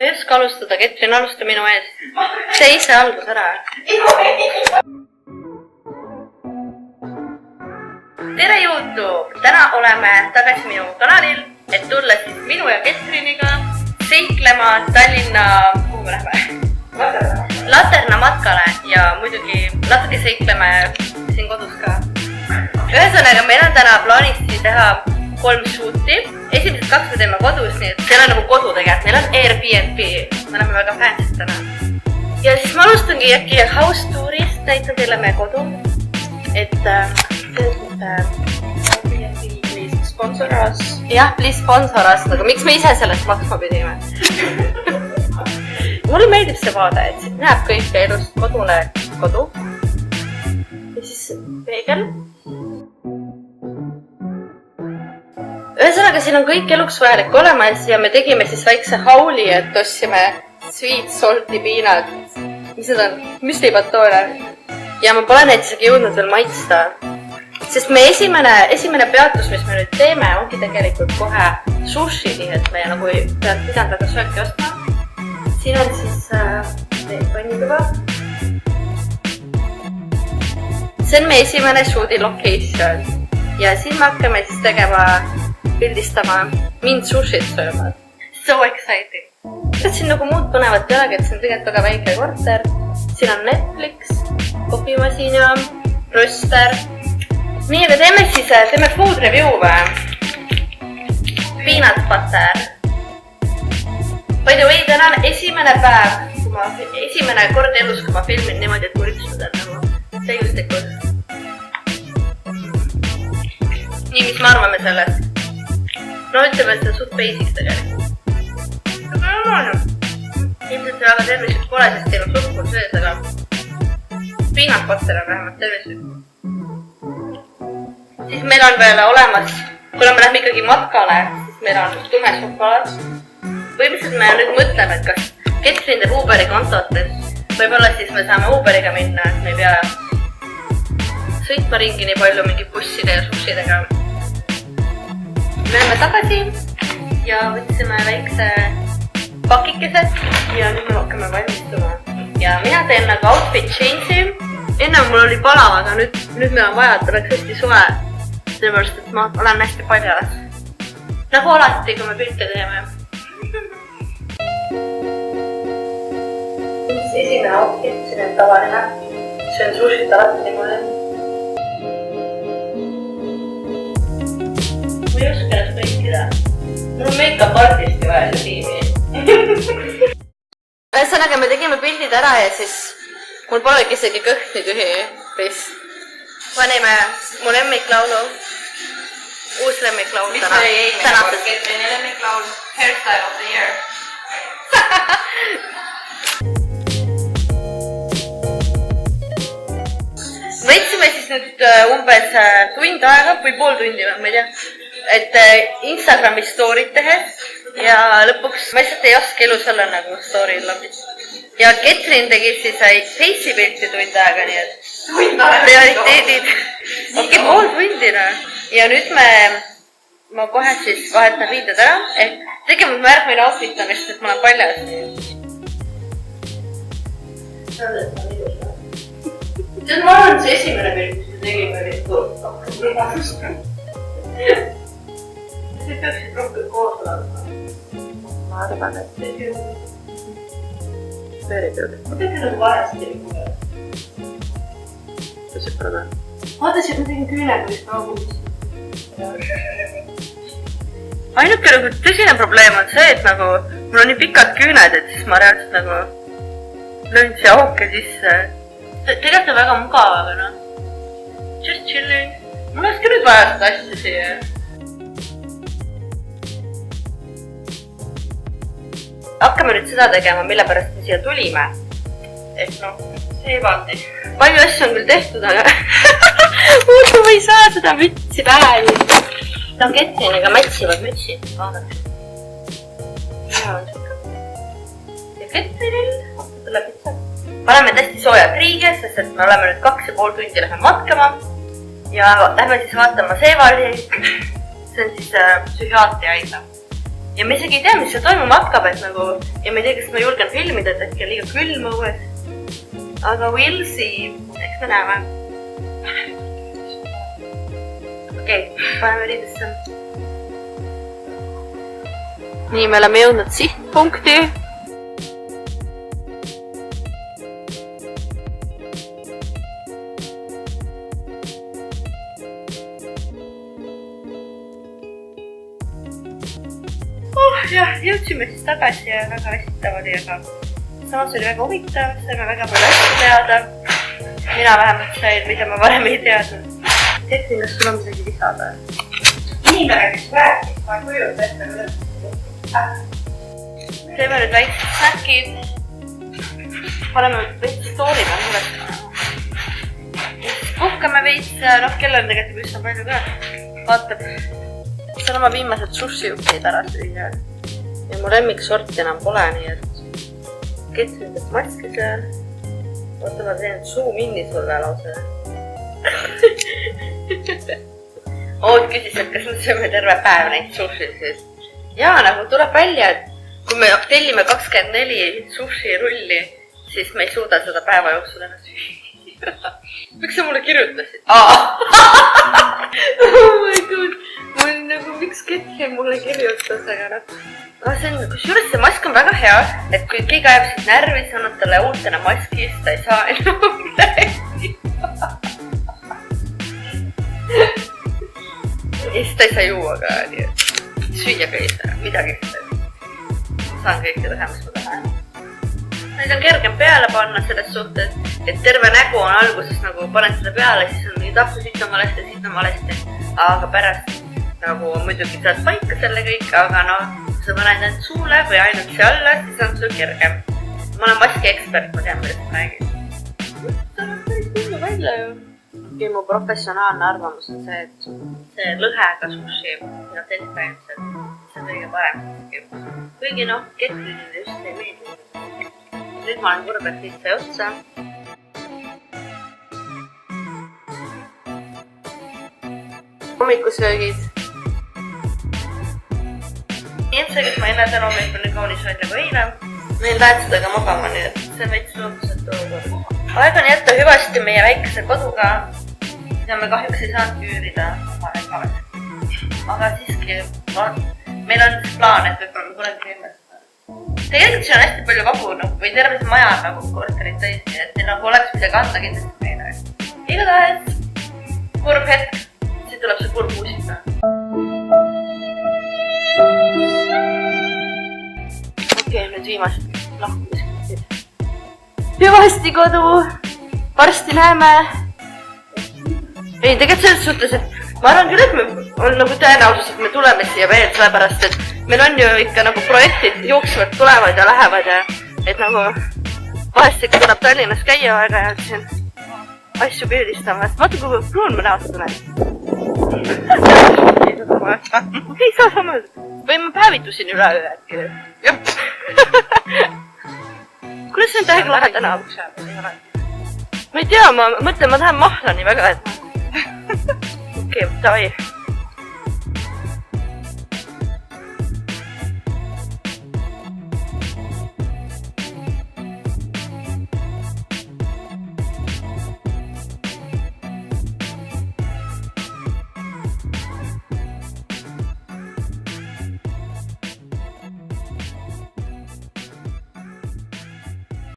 Ei oska alustada, Ketrin, alusta minu ees. See ise algus ära. Tere YouTube! Täna oleme tagasi minu kanalil, et tulla siis minu ja Ketriniga seiklema Tallinna, kuhu me läheme? Laterna matkale ja muidugi natuke seikleme siin kodus ka. Ühesõnaga, meil on täna plaanis teha 3 shooti. Esimesed 2 me teeme kodus, nii et see on nagu kodu tegelikult. Meil on Airbnb. Me oleme väga fansid täna. Ja siis ma alustangi äkki house tourist, näitan teile meie kodu. Et Airbnb, please sponsor us. Jah, please sponsor us. Aga miks me ise sellest maksma pidime? Mulle meeldib see vaade, et siit näeb kõike elust kodune kodu. Ja siis peegel. Ühesõnaga, siin on kõik eluks vajalik olemas ja me tegime siis väikse hauli, et ostsime sweet salty piinad. Mis need on? Müslipatoone. Ja ma pole neid isegi jõudnud veel maitsta. Sest me esimene peatus, mis me nüüd teeme, ongi tegelikult kohe sushi, nii et me nagu ei pidanud väga sööki ostma. Siin on siis pannituba. See on meie esimene shooti location. Ja siin me hakkame siis tegema pildistama mind sushit sööma. So exciting! Siin nagu muud põnevat ei olegi, et see on tegelikult väga väike korter. Siin on Netflix, kohvimasiin ja röster. Nii, aga teeme food review või? Peanut butter. By the way, täna on esimene kord elus, kui ma filmin niimoodi, et muritsudel nagu täiuslikud. Nii, mis me arvame sellest? No ütleme, et see on suht basic tegelikult. Aga no. Ilmselt see väga tervislik pole, sest teil on suhkur sees, aga peanut butter on vähemalt tervislik. Siis meil on veel olemas, kuna me lähme ikkagi matkale, siis meil on tume šokolaad. Põhimõtteliselt me nüüd mõtleme, et kas Ketrin teeb Uberi kontotes. Võib-olla siis me saame Uberiga minna, et me ei pea sõitma ringi nii palju mingi busside ja sushidega. Me oleme tagasi ja võtsime väikse pakikesed ja nüüd me hakkame valmistuma. Ja mina teen nagu outfit change'i. Enne mul oli palav, aga nüüd meil on vaja, et oleks hästi soe. Sellepärast, et ma olen hästi paljas. Nagu alati, kui me pilte teeme. Esimene outfit, see on tavaline. See on sushit alati niimoodi. Ma ei oska ennast kõikida. Mul on make-up artisti vaja tiimi. Ühesõnaga, me tegime pildid ära ja siis mul polegi isegi kõhni tühi vist. Panime mu lemmiklaulu. Uus lemmiklaul täna. Tänatud. Ketrini lemmiklaul. Hairstyle of the year. Võtsime siis nüüd umbes tund aega või pool tundi, ma ei tea. Et Instagrami story'd tehes ja lõpuks ma lihtsalt ei oska elus olla nagu story'l labis. Ja Ketrin tegi siis face'i pilti tund aega, nii et prioriteedid. Ikki pool tundina. Ja nüüd ma kohe siis vahetan riided ära. Tegime mu järgmine outfit on vist, et ma olen paljas. See on ma arvan, see esimene pilt, mis me tegime vist. See peaksid rohkem koos olema. Ma arvan, et see on very good. Ma tegin nagu varasti liikuda. Kas see pole? Vaata, see ma tegin küünega vist august. Ainuke nagu tõsine probleem on see, et nagu mul on nii pikad küüned, et siis ma reaalselt nagu löön siia auke sisse. Tegelikult on väga mugav, aga noh. Just chilling. Mul oleks ka nüüd vaja seda asja siia. Hakkame nüüd seda tegema, mille pärast me siia tulime. Et noh, see ebandi. Palju asju on küll tehtud, aga muidu ma ei saa seda mütsi pähe. Ta on Ketriniga mätsivad mütsid. Vaadake. Ja on siuke. Ja Ketrinil tuleb pitsa. Paneme tästi soojad riiged, sest et me oleme nüüd 2,5 tundi lähme matkama. Ja lähme siis vaatama Seevalli. See on siis psühhiaatri haigla. ja me isegi ei tea, mis seal toimuma hakkab, et nagu ja me ei tea, kas ma julgen filmida, et äkki on liiga külm õues. Aga we'll see. Eks me näeme. Okei, paneme riidesse. Nii, me oleme jõudnud sihtpunkti. Jah, jõudsime siis tagasi ja väga väsitav oli, aga samas oli väga huvitav, saime väga palju asju teada. Mina vähemalt sain, mida ma varem ei teadnud. Tehti, kas sul on midagi lisada? Inimene, kes rääkis, ma ei kujuta ette üles. Teeme nüüd väiksed snäkid. Paneme veits stoorime üles. Puhkame veits ja kell on tegelikult üsna palju ka. Vaatab. See on oma viimased sushi-juhtid ära süüa. Ja mu lemmiksorti enam pole, nii et ketsin teeb maski seal. Vaata, ma teen zoom-inni sulle lausa. Oot küsis, et kas me sööme terve päev neid sushi siis. Jaa, nagu tuleb välja, et kui me tellime 24 sushi-rulli, siis me ei suuda seda päeva jooksul ennast süüa. Miks sa mulle kirjutasid? Oh my god. Ma olin nagu, miks Ketrin mulle kirjutas, aga noh. Kusjuures see mask on väga hea, et kui keegi ajab siit närvi, sa annad talle uutena maski, siis ta ei saa enam rääkida. Ja siis ta ei saa juua ka, nii et süüa ka ei saa, midagi ei saa. Saan kõike teha, mis ma tahan. Neid on kergem peale panna selles suhtes, et terve nägu on alguses nagu paned seda peale, siis on nii tapsu, siit on valesti, aga pärast nagu muidugi saad paika selle kõik, aga noh, sa paned end suule või ainult see alla, siis on sul kergem. Ma olen maski ekspert, ma tean, millest ma räägin. See on päris kundu välja ju. Mu professionaalne arvamus on see, et see lõhega sushi, mida testa ilmselt, see on kõige parem. Kuigi noh, Ketrinile just ei meeldi. Nüüd ma olen kurb, et kõik sai otsa. Hommikusöögid. Ilmselt, et ma enne täna hommikul nii kaunis välja kui eile. Meil lähed seda ka magama, nii et see on veits lootuselt olukord. Aeg on jätta hüvasti meie väikese koduga, mida me kahjuks ei saanud üürida. Aga siiski, meil on plaan, et võib-olla me kunagi teeme seda. Tegelikult siin on hästi palju vabu, või terve see maja nagu korterid tõesti, et neil nagu oleks midagi anda kindlasti meile. Igatahes, kurb hetk, siit tuleb see kurb muusika. Okei, nüüd viimased lahkumiskutid. Hüvasti kodu, varsti näeme. Ei, tegelikult selles suhtes, et ma arvan küll, et on nagu tõenäosus, et me tuleme siia veel, sellepärast, et meil on ju ikka nagu projektid jooksvalt tulevad ja lähevad ja et nagu vahest ikka tuleb Tallinnas käia aega-ajalt siin asju pildistama. Vaata, kui pruun ma näost tulen. Ei saa samas. Või ma päevitusin üleöö äkki. Kuidas see on täiega lahe tänav? Ma ei tea, ma mõtlen, ma tahan mahla nii väga, et... Okei, davai.